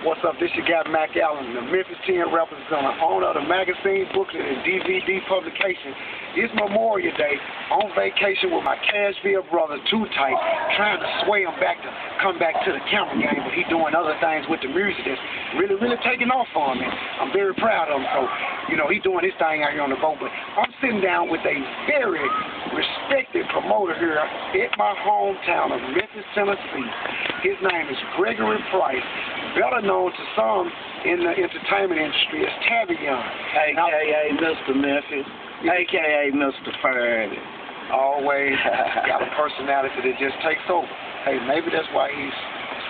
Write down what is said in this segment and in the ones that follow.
What's up? This your guy, Mac Allan, the Memphis 10 representative, owner of the magazine, booklet, and DVD publication. It's Memorial Day, on vacation with my Cashville brother, Too Tight, trying to sway him back to come back to the camera game, but he's doing other things with the music that's really taking off for him, and I'm very proud of him. So, you know, he's doing his thing out here on the boat, but I'm sitting down with a very respected promoter here at my hometown of Memphis, Tennessee. His name is Gregory Price, better known to some in the entertainment industry as Tavion. A.K.A. Mr. Memphis, A.K.A. Mr. Furdy. Always got a personality that just takes over. Hey, maybe that's why he's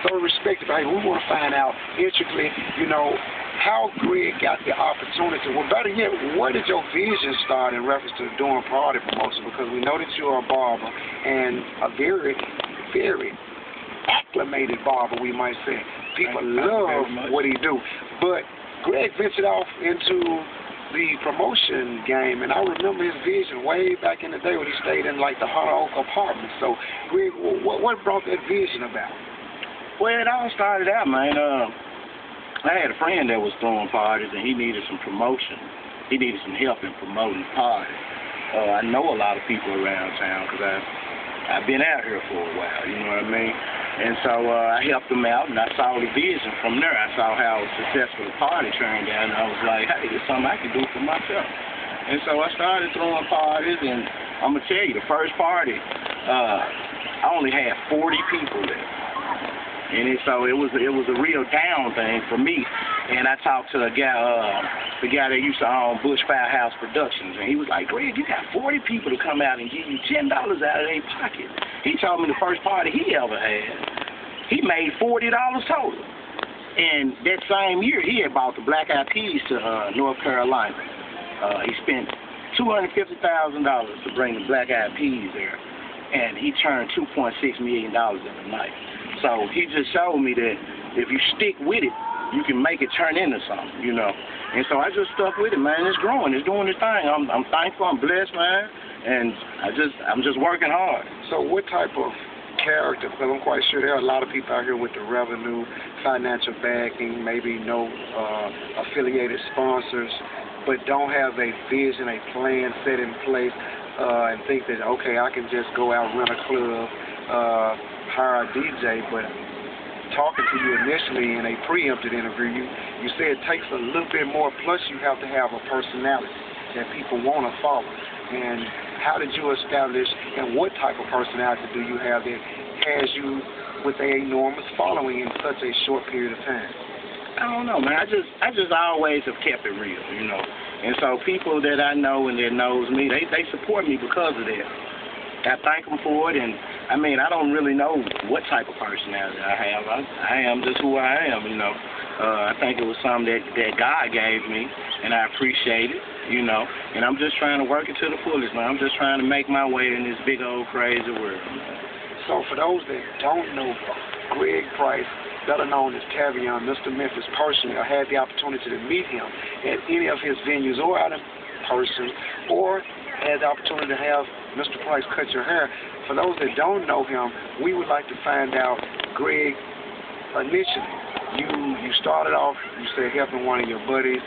so respected. Hey, we want to find out intricately, you know, how Greg got the opportunity. Well, better yet, where did your vision start in reference to doing party promotion? Because we know that you're a barber and a very acclimated barber, we might say. People love what he do. But Greg ventured off into the promotion game, and I remember his vision way back in the day when he stayed in like the Hunter Oak apartment. So, Greg, what brought that vision about? Well, it all started out, man. I had a friend that was throwing parties, and he needed some promotion. He needed some help in promoting the party. I know a lot of people around town because I've been out here for a while, you know what I mean? And so I helped him out, and I saw the vision from there. I saw how successful the party turned out, and I was like, hey, there's something I can do for myself. And so I started throwing parties, and I'm going to tell you, the first party, I only had 40 people there. And so it was a real down thing for me. And I talked to the guy that used to own Bush Firehouse Productions, and he was like, Greg, you got 40 people to come out and give you $10 out of their pocket. He told me the first party he ever had, he made $40 total. And that same year, he had bought the Black Eyed Peas to North Carolina. He spent $250,000 to bring the Black Eyed Peas there, and he turned $2.6 million in a night. So he just showed me that if you stick with it, you can make it turn into something, you know. And so I just stuck with it, man. It's growing. It's doing its thing. I'm thankful. I'm blessed, man. And I'm just working hard. So what type of character? Because I'm quite sure there are a lot of people out here with the revenue, financial backing, maybe no affiliated sponsors, but don't have a vision, a plan set in place, and think that, okay, I can just go out, rent a club, hire a DJ. But talking to you initially in a preempted interview, you said it takes a little bit more, plus you have to have a personality that people want to follow. And how did you establish, and what type of personality do you have that has you with an enormous following in such a short period of time? I don't know, man. I just always have kept it real, you know. And so people that I know and that knows me, they support me because of that. I thank them for it, and I mean, I don't really know what type of personality I have. I am just who I am, you know. I think it was something that God gave me, and I appreciate it, you know. And I'm just trying to work it to the fullest, man. I'm just trying to make my way in this big old crazy world, man. So for those that don't know Greg Price, better known as Tavion, Mr. Memphis, personally, or had the opportunity to meet him at any of his venues or out in person, or had the opportunity to have Mr. Price cut your hair. For those that don't know him, we would like to find out, Greg, initially, you started off, you said helping one of your buddies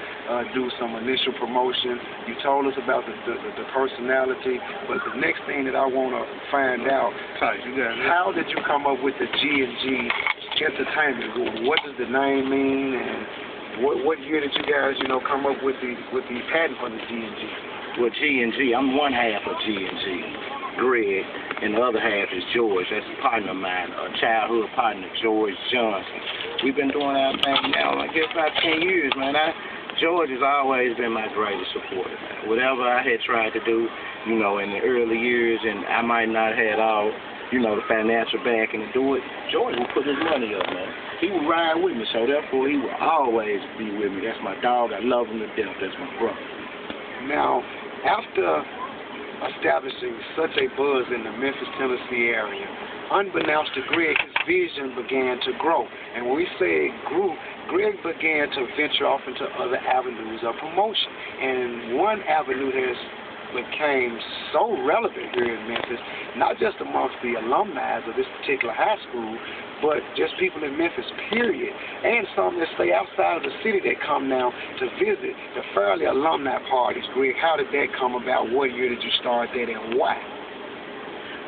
do some initial promotion. You told us about the personality, but the next thing that I want to find out, how did you come up with the G&G Entertainment? What does the name mean, and what year did you guys, you know, come up with the patent for the G&G? Well, G&G, I'm one half of G&G, Greg, and the other half is George. That's a partner of mine, a childhood partner, George Johnson. We've been doing our thing now, I guess, about 10 years, man. George has always been my greatest supporter, man. Whatever I had tried to do, you know, in the early years, and I might not have had all, you know, the financial backing to do it, George would put his money up, man. He would ride with me, so therefore he will always be with me. That's my dog. I love him to death. That's my brother. Now, after establishing such a buzz in the Memphis, Tennessee area, unbeknownst to Greg, his vision began to grow. And when we say it grew, Greg began to venture off into other avenues of promotion. And one avenue that became so relevant here in Memphis, not just amongst the alumni of this particular high school, but just people in Memphis, period. And some that stay outside of the city that come now to visit the Fairleigh alumni parties. Greg, how did that come about? What year did you start that and why?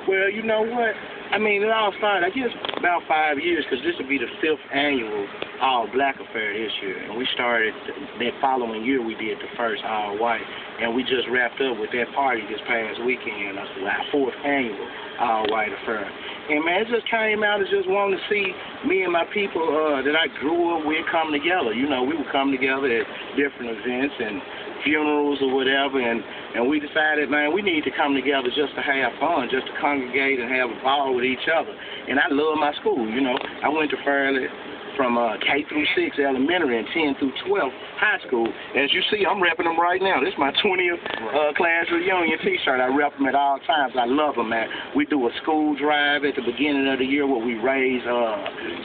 Well, you know what? I mean, it all started, I guess, about 5 years, because this will be the 5th annual all-black affair this year. And we started that following year, we did the first all-white. And we just wrapped up with that party this past weekend. That's our 4th annual all-white affair. And, man, it just came out as just wanting to see me and my people that I grew up with come together. You know, we would come together at different events and funerals or whatever, and we decided, man, we need to come together just to have fun, just to congregate and have a ball with each other. And I love my school, you know. I went to Fairleigh from K through 6 elementary and 10 through 12 high school. As you see, I'm repping them right now. This is my 20th class reunion T-shirt. I rep them at all times. I love them, man. We do a school drive at the beginning of the year where we raise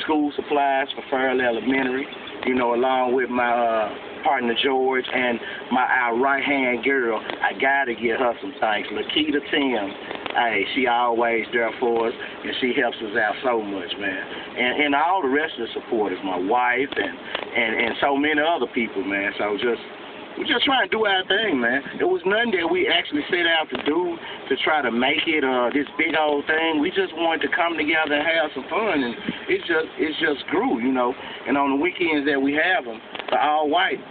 school supplies for Fairleigh Elementary, you know, along with my partner George and our right-hand girl. I gotta give her some thanks, Lakita Tim. Hey, she always there for us, and she helps us out so much, man. And all the rest of the supporters, my wife and so many other people, man. So we're just trying to do our thing, man. It was nothing that we actually set out to do to try to make it this big old thing. We just wanted to come together and have some fun, and it just grew, you know. And on the weekends that we have them, the all white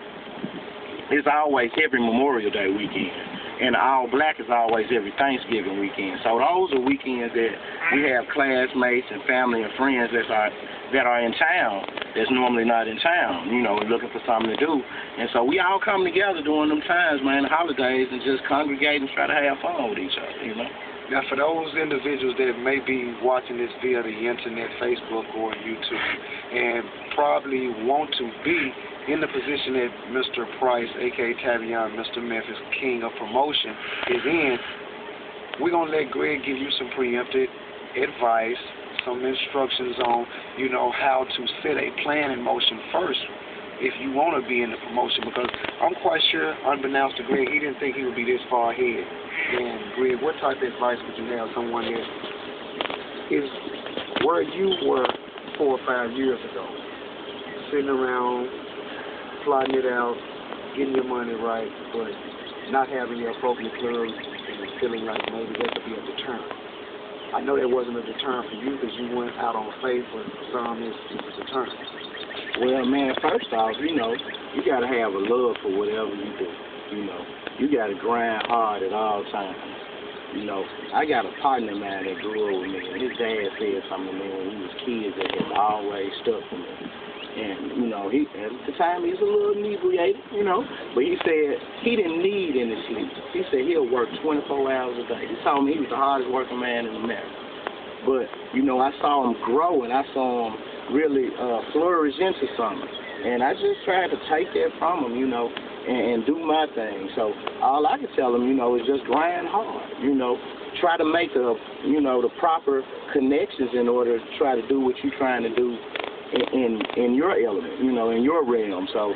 is always every Memorial Day weekend, and the all black is always every Thanksgiving weekend. So those are weekends that we have classmates and family and friends that are in town that's normally not in town, you know, looking for something to do. And so we all come together during them times, man, the holidays, and just congregate and try to have fun with each other, you know. Now, for those individuals that may be watching this via the internet, Facebook, or YouTube, and probably want to be in the position that Mr. Price, a.k.a. Tavion, Mr. Memphis, King of Promotion, is in, we're going to let Greg give you some preemptive advice, some instructions on, you know, how to set a plan in motion first if you want to be in the promotion, because I'm quite sure, unbeknownst to Greg, he didn't think he would be this far ahead. And Greg, what type of advice would you have someone that is where you were 4 or 5 years ago, sitting around, plotting it out, getting your money right, but not having the appropriate clubs and feeling like maybe that could be a deterrent? I know that wasn't a deterrent for you because you went out on faith, but for some it's a deterrent. Well, man, first off, you know, you got to have a love for whatever you do, you know. You got to grind hard at all times. You know, I got a partner of mine that grew up with me, and his dad said something to me when we was kids that has always stuck for me. And, you know, at the time he was a little inebriated, you know, but he said he didn't need any sleep. He said he'll work 24 hours a day. He told me he was the hardest working man in America. But, you know, I saw him grow, and I saw him really flourish into something. And I just tried to take that from him, you know, and do my thing. So all I can tell him, you know, is just grind hard, you know. Try to make the proper connections in order to try to do what you're trying to do in your element, you know, in your realm. So,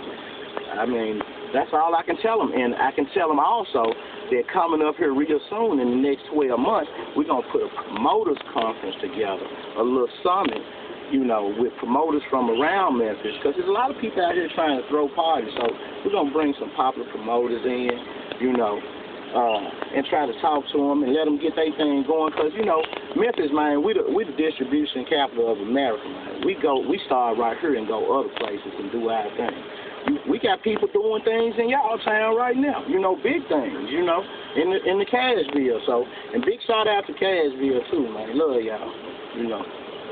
I mean, that's all I can tell him. And I can tell him also that coming up here real soon in the next 12 months, we're going to put a promoters conference together, a little summit, you know, with promoters from around Memphis, because there's a lot of people out here trying to throw parties. So we're going to bring some popular promoters in, you know, and try to talk to them and let them get their thing going. Because, you know, Memphis, man, we the distribution capital of America, man. We start right here and go other places and do our thing. We got people doing things in y'all town right now, you know, big things, you know, in the Cashville. So, and big shout out to Cashville too, man. Love y'all, you know.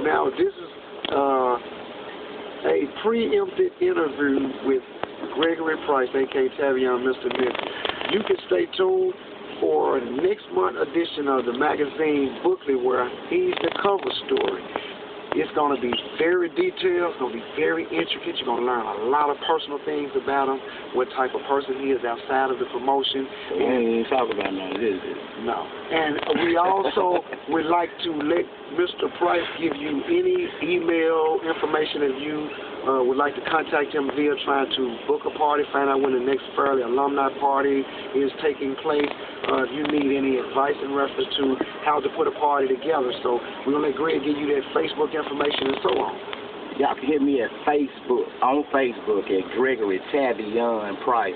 Now, this is a preempted interview with Gregory Price, a.k.a. Tavion, Mr. Memphis. You can stay tuned for the next month edition of the magazine booklet where he's the cover story. It's going to be very detailed. It's going to be very intricate. You're going to learn a lot of personal things about him, what type of person he is outside of the promotion. We ain't even talk about none of this. No. And we also would like to let Mr. Price give you any email information if you would like to contact him via trying to book a party, find out when the next Fairleigh alumni party is taking place. if you need any advice in reference to how to put a party together. So we're going to let Greg give you that Facebook information and so on. Y'all can hit me at on Facebook at Gregory Tavion Price.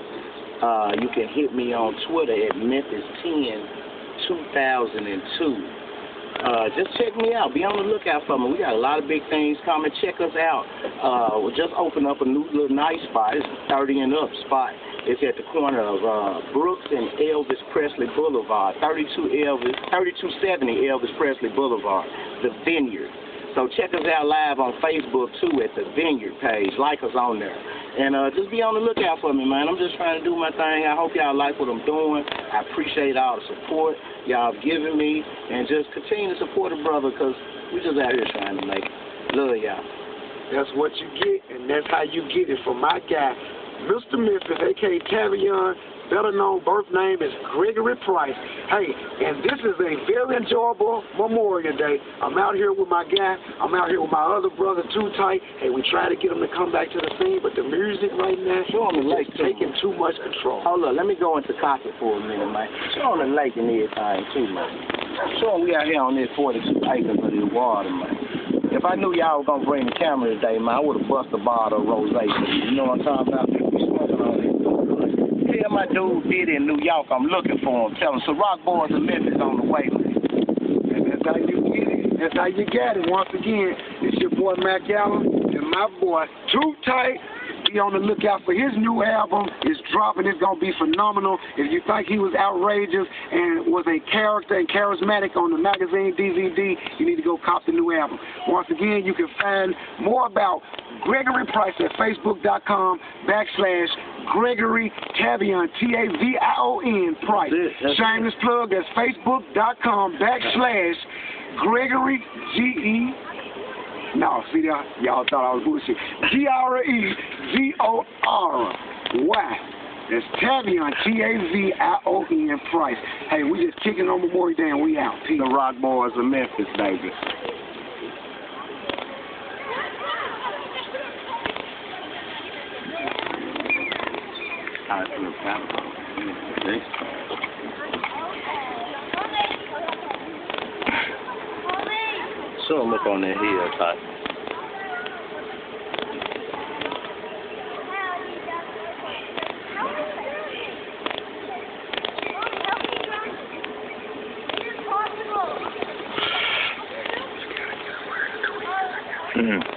You can hit me on Twitter at Memphis 10 2002. Just check me out. Be on the lookout for me. We got a lot of big things coming. Check us out. We just opened up a new little nice spot. It's a 30 and up spot. It's at the corner of Brooks and Elvis Presley Boulevard, 3270 Elvis Presley Boulevard, The Vineyard. So check us out live on Facebook, too, at the Vineyard page. Like us on there. And just be on the lookout for me, man. I'm just trying to do my thing. I hope y'all like what I'm doing. I appreciate all the support y'all have given me. And just continue to support a brother, because we just out here trying to make it. Love y'all. That's what you get, and that's how you get it from my guy, Mr. Memphis, a.k.a. Tavion. Better known birth name is Gregory Price. Hey, and this is a very enjoyable Memorial Day. I'm out here with my guy. I'm out here with my other brother, Too Tight. Hey, we try to get him to come back to the scene, but the music right now is taking too much control. Hold up, let me go into cockpit for a minute, man. Show him the lake and everything, too, man. Show him we out here on this 42 acres of this water, man. If I knew y'all were going to bring the camera today, man, I would have busted a bottle of rosé. You know what I'm talking about? We smoking on this. Tell my dude did in New York I'm looking for him. Tell him Ciroc Boys of Memphis on the way, man. And that's how you get it. That's how you get it. Once again, it's your boy Mac Allan and my boy Too Tight. Be on the lookout for his new album. It's dropping. It's going to be phenomenal. If you think he was outrageous and was a character and charismatic on the magazine DVD, you need to go cop the new album. Once again, you can find more about Gregory Price at Facebook.com/Gregory Tavion, Tavion Price. Shameless plug, that's Facebook.com/Gregory GE. No, see, y'all thought I was bullshit. GREGORY. That's Tavion, Tavion Price. Hey, we just kicking on Memorial Day and we out. Peace. The Rock Boys of Memphis, baby. Show him up on that hill, Ty. Mm-hmm.